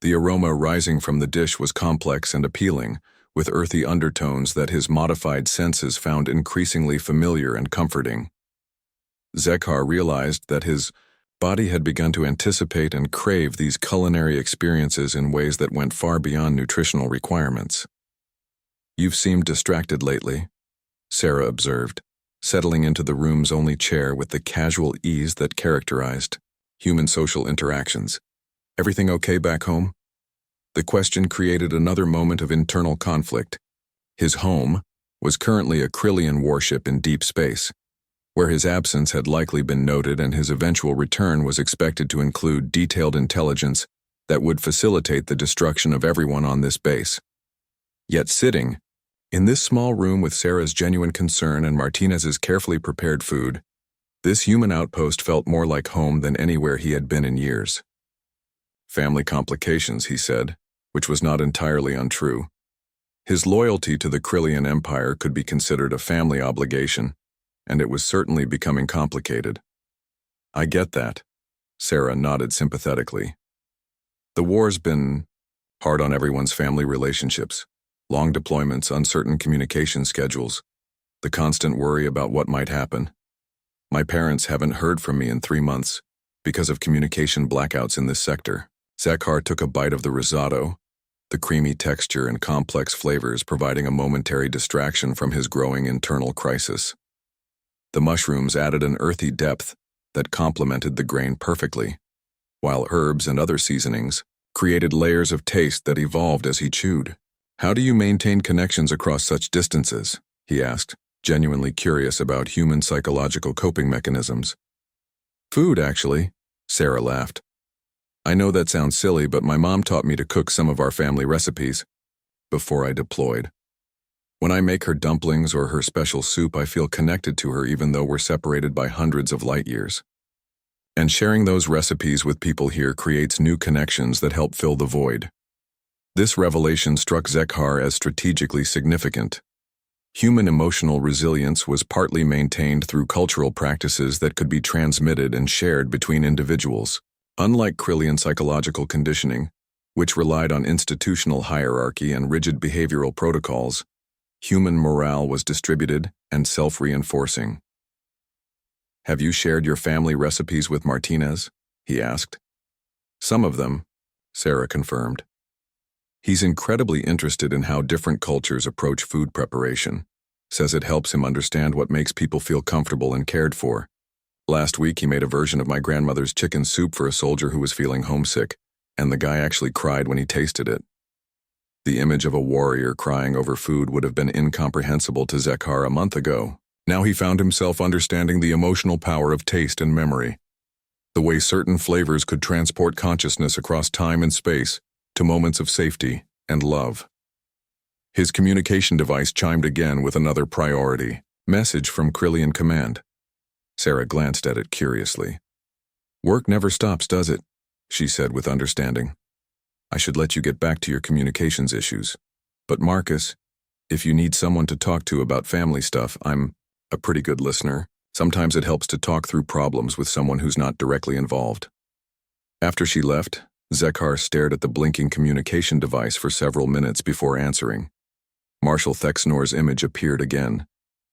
Speaker 1: The aroma rising from the dish was complex and appealing, with earthy undertones that his modified senses found increasingly familiar and comforting. Zekar realized that his body had begun to anticipate and crave these culinary experiences in ways that went far beyond nutritional requirements. You've seemed distracted lately, Sarah observed, settling into the room's only chair with the casual ease that characterized human social interactions. Everything okay back home? The question created another moment of internal conflict. His home was currently a Krillian warship in deep space, where his absence had likely been noted and his eventual return was expected to include detailed intelligence that would facilitate the destruction of everyone on this base. Yet sitting in this small room with Sarah's genuine concern and Martinez's carefully prepared food, this human outpost felt more like home than anywhere he had been in years. Family complications, he said, which was not entirely untrue. His loyalty to the Krillian Empire could be considered a family obligation, and it was certainly becoming complicated. I get that, Sarah nodded sympathetically. The war's been hard on everyone's family relationships. Long deployments, uncertain communication schedules, the constant worry about what might happen. My parents haven't heard from me in 3 months because of communication blackouts in this sector. Zekhar took a bite of the risotto, the creamy texture and complex flavors providing a momentary distraction from his growing internal crisis. The mushrooms added an earthy depth that complemented the grain perfectly, while herbs and other seasonings created layers of taste that evolved as he chewed. "How do you maintain connections across such distances?" he asked, genuinely curious about human psychological coping mechanisms. "Food, actually," Sarah laughed. "I know that sounds silly, but my mom taught me to cook some of our family recipes before I deployed. When I make her dumplings or her special soup, I feel connected to her even though we're separated by hundreds of light years. And sharing those recipes with people here creates new connections that help fill the void." This revelation struck Zekhar as strategically significant. Human emotional resilience was partly maintained through cultural practices that could be transmitted and shared between individuals. Unlike Krillian psychological conditioning, which relied on institutional hierarchy and rigid behavioral protocols, human morale was distributed and self-reinforcing. "Have you shared your family recipes with Martinez?" he asked. "Some of them," Sarah confirmed. "He's incredibly interested in how different cultures approach food preparation. Says it helps him understand what makes people feel comfortable and cared for. Last week he made a version of my grandmother's chicken soup for a soldier who was feeling homesick, and the guy actually cried when he tasted it." The image of a warrior crying over food would have been incomprehensible to Zekhar a month ago. Now he found himself understanding the emotional power of taste and memory, the way certain flavors could transport consciousness across time and space to moments of safety and love. His communication device chimed again with another priority. "Message from Krillian Command." Sarah glanced at it curiously. "Work never stops, does it?" she said with understanding. "I should let you get back to your communications issues. But Marcus, if you need someone to talk to about family stuff, I'm a pretty good listener. Sometimes it helps to talk through problems with someone who's not directly involved." After she left, Zekhar stared at the blinking communication device for several minutes before answering. Marshal Thexnor's image appeared again,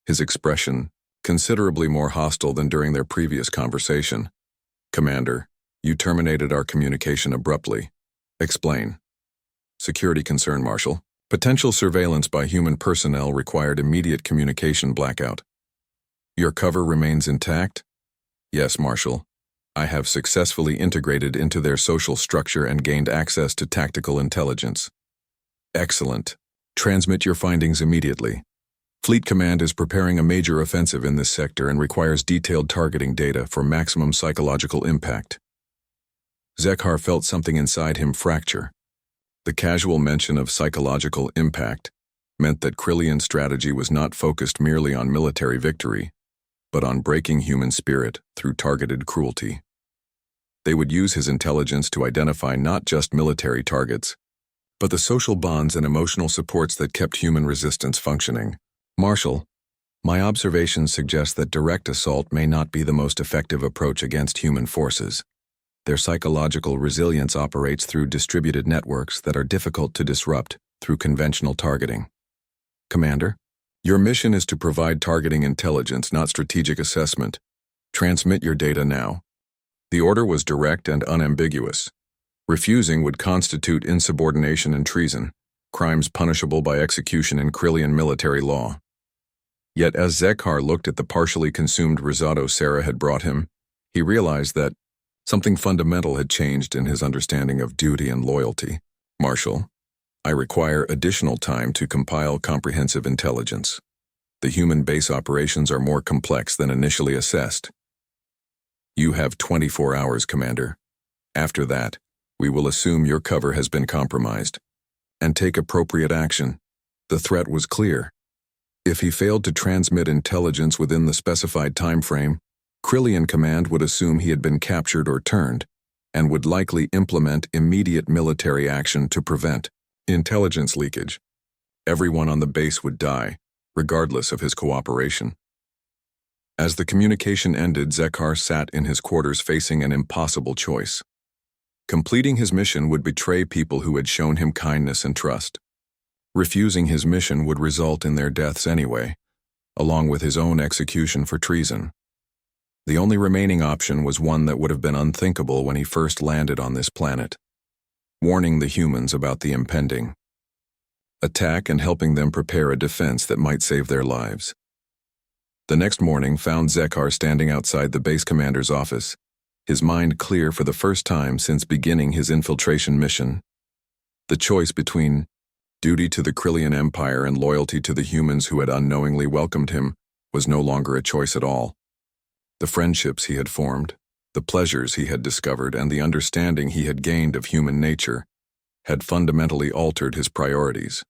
Speaker 1: his expression considerably more hostile than during their previous conversation. "Commander, you terminated our communication abruptly. Explain." "Security concern, Marshal. Potential surveillance by human personnel required immediate communication blackout." "Your cover remains intact?" "Yes, Marshal. I have successfully integrated into their social structure and gained access to tactical intelligence." "Excellent. Transmit your findings immediately. Fleet Command is preparing a major offensive in this sector and requires detailed targeting data for maximum psychological impact." Zekhar felt something inside him fracture. The casual mention of psychological impact meant that Krillian's strategy was not focused merely on military victory, but on breaking human spirit through targeted cruelty. They would use his intelligence to identify not just military targets, but the social bonds and emotional supports that kept human resistance functioning. "Marshal, my observations suggest that direct assault may not be the most effective approach against human forces. Their psychological resilience operates through distributed networks that are difficult to disrupt through conventional targeting." "Commander, your mission is to provide targeting intelligence, not strategic assessment. Transmit your data now." The order was direct and unambiguous. Refusing would constitute insubordination and treason, crimes punishable by execution in Krillian military law. Yet as Zekhar looked at the partially consumed risotto Sarah had brought him, he realized that something fundamental had changed in his understanding of duty and loyalty. "Marshal, I require additional time to compile comprehensive intelligence. The human base operations are more complex than initially assessed." "You have 24 hours, Commander. After that, we will assume your cover has been compromised and take appropriate action." The threat was clear. If he failed to transmit intelligence within the specified time frame, Krillian Command would assume he had been captured or turned, and would likely implement immediate military action to prevent intelligence leakage. Everyone on the base would die, regardless of his cooperation. As the communication ended, Zekhar sat in his quarters facing an impossible choice. Completing his mission would betray people who had shown him kindness and trust. Refusing his mission would result in their deaths anyway, along with his own execution for treason. The only remaining option was one that would have been unthinkable when he first landed on this planet: warning the humans about the impending attack and helping them prepare a defense that might save their lives. The next morning found Zekar standing outside the base commander's office, his mind clear for the first time since beginning his infiltration mission. The choice between duty to the Krillian Empire and loyalty to the humans who had unknowingly welcomed him was no longer a choice at all. The friendships he had formed, the pleasures he had discovered, and the understanding he had gained of human nature had fundamentally altered his priorities.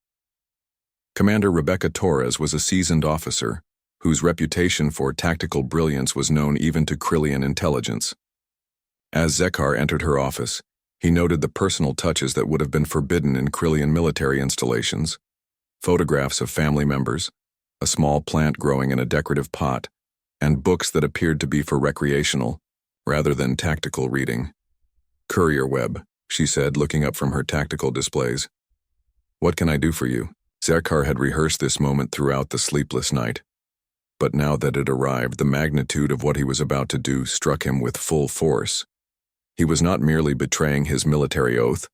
Speaker 1: Commander Rebecca Torres was a seasoned officer whose reputation for tactical brilliance was known even to Krillian intelligence. As Zekar entered her office, he noted the personal touches that would have been forbidden in Krillian military installations: photographs of family members, a small plant growing in a decorative pot, and books that appeared to be for recreational, rather than tactical reading. "Courier web," she said, looking up from her tactical displays. "What can I do for you?" Zekar had rehearsed this moment throughout the sleepless night. But now that it arrived, the magnitude of what he was about to do struck him with full force. He was not merely betraying his military oath,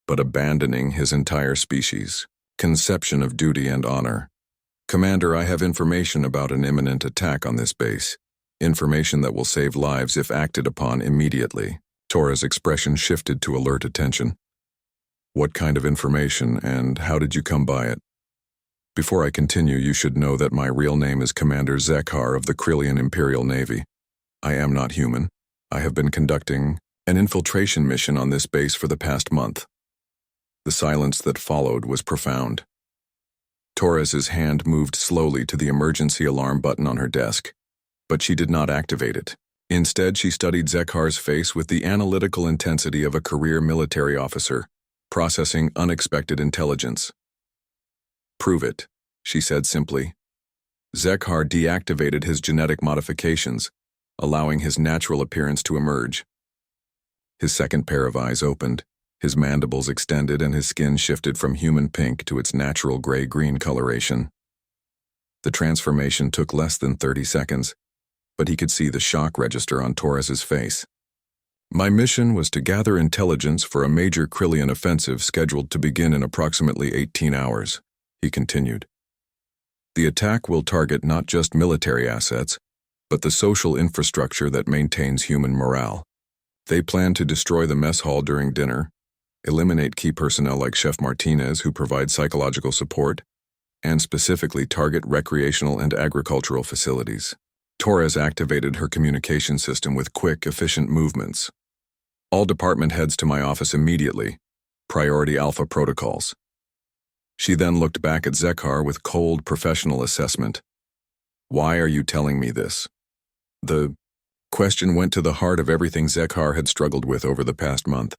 Speaker 1: but abandoning his entire species' conception of duty and honor. "Commander, I have information about an imminent attack on this base. Information that will save lives if acted upon immediately." Torres' expression shifted to alert attention. "What kind of information, and how did you come by it?" "Before I continue, you should know that my real name is Commander Zekar of the Krillian Imperial Navy. I am not human. I have been conducting an infiltration mission on this base for the past month." The silence that followed was profound. Torres's hand moved slowly to the emergency alarm button on her desk, but she did not activate it. Instead, she studied Zekar's face with the analytical intensity of a career military officer, processing unexpected intelligence. "Prove it," she said simply. Zekar deactivated his genetic modifications, allowing his natural appearance to emerge. His second pair of eyes opened, his mandibles extended, and his skin shifted from human pink to its natural gray-green coloration. The transformation took less than 30 seconds, but he could see the shock register on Torres's face. "My mission was to gather intelligence for a major Krillian offensive scheduled to begin in approximately 18 hours, he continued. "The attack will target not just military assets, but the social infrastructure that maintains human morale. They plan to destroy the mess hall during dinner, eliminate key personnel like Chef Martinez who provide psychological support, and specifically target recreational and agricultural facilities." Torres activated her communication system with quick, efficient movements. "All department heads to my office immediately. Priority Alpha protocols." She then looked back at Zekar with cold, professional assessment. "Why are you telling me this?" The question went to the heart of everything Zekar had struggled with over the past month.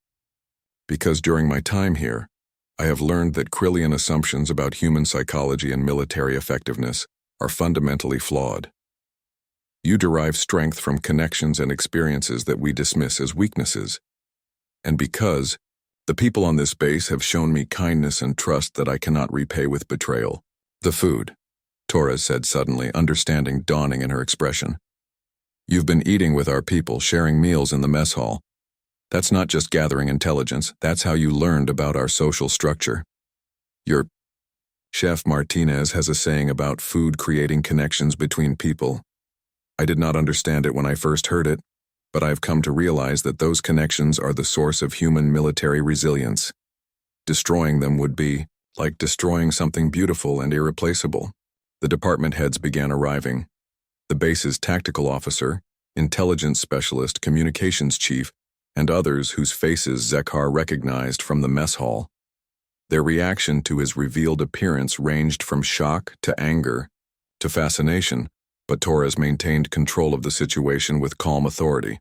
Speaker 1: "Because during my time here, I have learned that Krillian assumptions about human psychology and military effectiveness are fundamentally flawed. You derive strength from connections and experiences that we dismiss as weaknesses. And because the people on this base have shown me kindness and trust that I cannot repay with betrayal." "The food," Torres said suddenly, understanding dawning in her expression. "You've been eating with our people, sharing meals in the mess hall. That's not just gathering intelligence, that's how you learned about our social structure. Your Chef Martinez has a saying about food creating connections between people. I did not understand it when I first heard it, but I have come to realize that those connections are the source of human military resilience. Destroying them would be like destroying something beautiful and irreplaceable." The department heads began arriving. The base's tactical officer, intelligence specialist, communications chief, and others whose faces Zekar recognized from the mess hall. Their reaction to his revealed appearance ranged from shock to anger to fascination, but Torres maintained control of the situation with calm authority.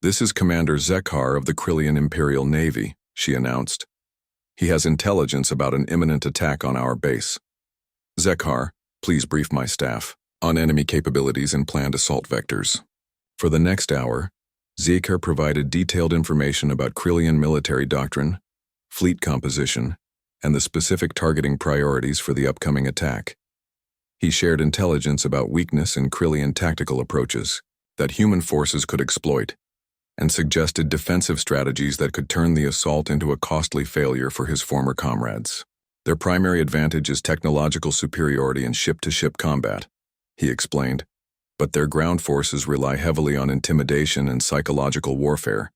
Speaker 1: "This is Commander Zekar of the Krillian Imperial Navy," she announced. "He has intelligence about an imminent attack on our base. Zekar, please brief my staff on enemy capabilities and planned assault vectors." For the next hour, Zekar provided detailed information about Krillian military doctrine, fleet composition, and the specific targeting priorities for the upcoming attack. He shared intelligence about weakness in Krillian tactical approaches that human forces could exploit, and suggested defensive strategies that could turn the assault into a costly failure for his former comrades. Their primary advantage is technological superiority in ship-to-ship combat, he explained, but their ground forces rely heavily on intimidation and psychological warfare.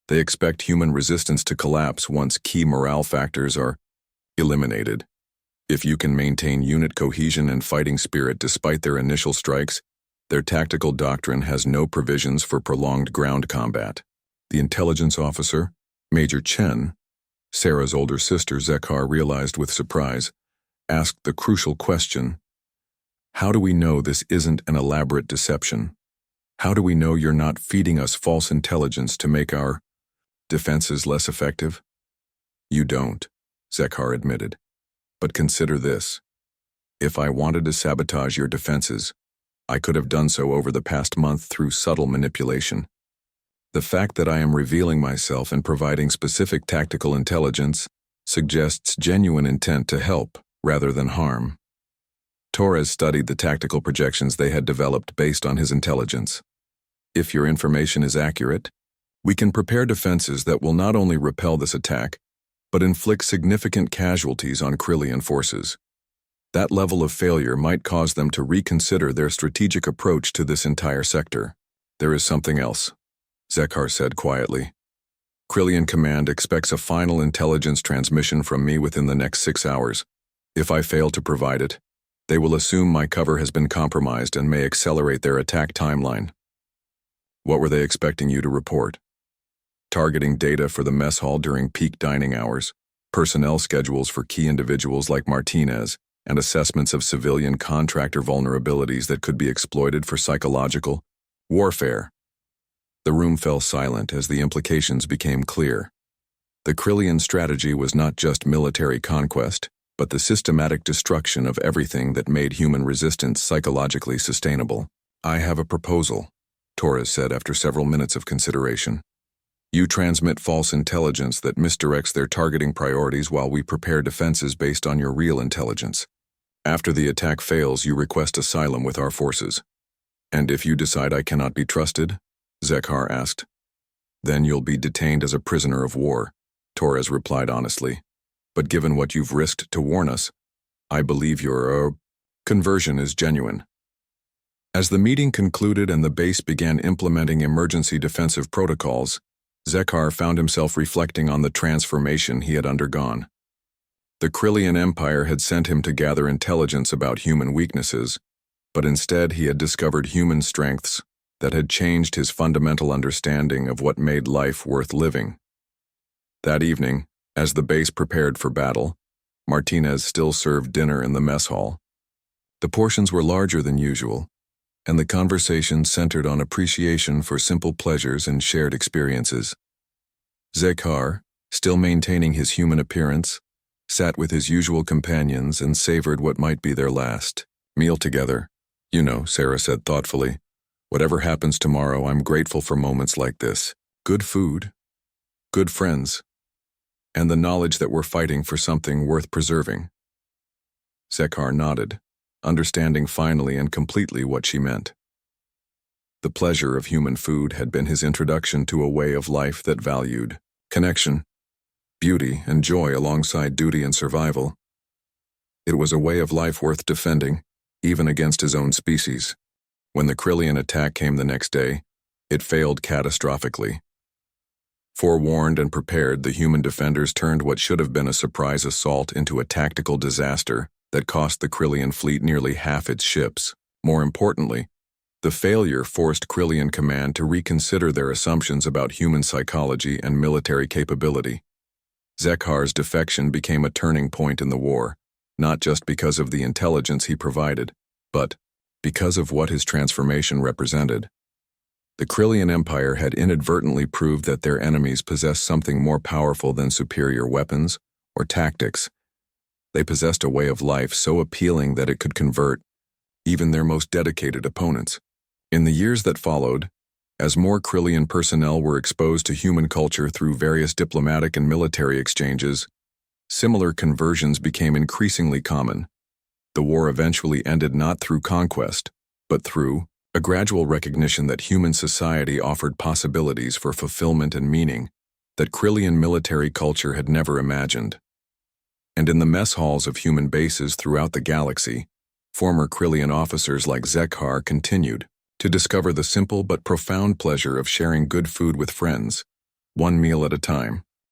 Speaker 1: They expect human resistance to collapse once key morale factors are eliminated. If you can maintain unit cohesion and fighting spirit despite their initial strikes, their tactical doctrine has no provisions for prolonged ground combat. The intelligence officer, Major Chen, Sarah's older sister Zekhar realized with surprise, asked the crucial question, "How do we know this isn't an elaborate deception? How do we know you're not feeding us false intelligence to make our defenses less effective?" "You don't," Zekhar admitted. "But consider this. If I wanted to sabotage your defenses, I could have done so over the past month through subtle manipulation. The fact that I am revealing myself and providing specific tactical intelligence suggests genuine intent to help rather than harm." Torres studied the tactical projections they had developed based on his intelligence. "If your information is accurate, we can prepare defenses that will not only repel this attack, but inflict significant casualties on Krillian forces. That level of failure might cause them to reconsider their strategic approach to this entire sector." "There is something else," Zekhar said quietly. "Krillian Command expects a final intelligence transmission from me within the next 6 hours. If I fail to provide it, they will assume my cover has been compromised and may accelerate their attack timeline." "What were they expecting you to report?" "Targeting data for the mess hall during peak dining hours, personnel schedules for key individuals like Martinez, and assessments of civilian contractor vulnerabilities that could be exploited for psychological warfare." The room fell silent as the implications became clear. The Krillian strategy was not just military conquest, but the systematic destruction of everything that made human resistance psychologically sustainable. "I have a proposal," Torres said after several minutes of consideration. "You transmit false intelligence that misdirects their targeting priorities while we prepare defenses based on your real intelligence. After the attack fails, you request asylum with our forces. And if you decide I cannot be trusted?" Zekhar asked. "Then you'll be detained as a prisoner of war," Torres replied honestly. "But given what you've risked to warn us, I believe your conversion is genuine." As the meeting concluded and the base began implementing emergency defensive protocols, Zekhar found himself reflecting on the transformation he had undergone. The Krillian Empire had sent him to gather intelligence about human weaknesses, but instead he had discovered human strengths that had changed his fundamental understanding of what made life worth living. That evening, as the base prepared for battle, Martinez still served dinner in the mess hall. The portions were larger than usual, and the conversation centered on appreciation for simple pleasures and shared experiences. Zekhar, still maintaining his human appearance, sat with his usual companions and savored what might be their last meal together. "You know," Sarah said thoughtfully, "whatever happens tomorrow, I'm grateful for moments like this. Good food, good friends, and the knowledge that we're fighting for something worth preserving." Zekhar nodded, understanding finally and completely what she meant. The pleasure of human food had been his introduction to a way of life that valued connection, beauty, and joy alongside duty and survival. It was a way of life worth defending, even against his own species. When the Krillian attack came the next day, it failed catastrophically. Forewarned and prepared, the human defenders turned what should have been a surprise assault into a tactical disaster that cost the Krillian fleet nearly half its ships. More importantly, the failure forced Krillian Command to reconsider their assumptions about human psychology and military capability. Zekhar's defection became a turning point in the war, not just because of the intelligence he provided, but because of what his transformation represented. The Krillian Empire had inadvertently proved that their enemies possessed something more powerful than superior weapons or tactics. They possessed a way of life so appealing that it could convert even their most dedicated opponents. In the years that followed, as more Krillian personnel were exposed to human culture through various diplomatic and military exchanges, Similar conversions became increasingly common. The war eventually ended not through conquest, but through a gradual recognition that human society offered possibilities for fulfillment and meaning that Krillian military culture had never imagined. And in the mess halls of human bases throughout the galaxy, former Krillian officers like Zekhar continued to discover the simple but profound pleasure of sharing good food with friends, one meal at a time.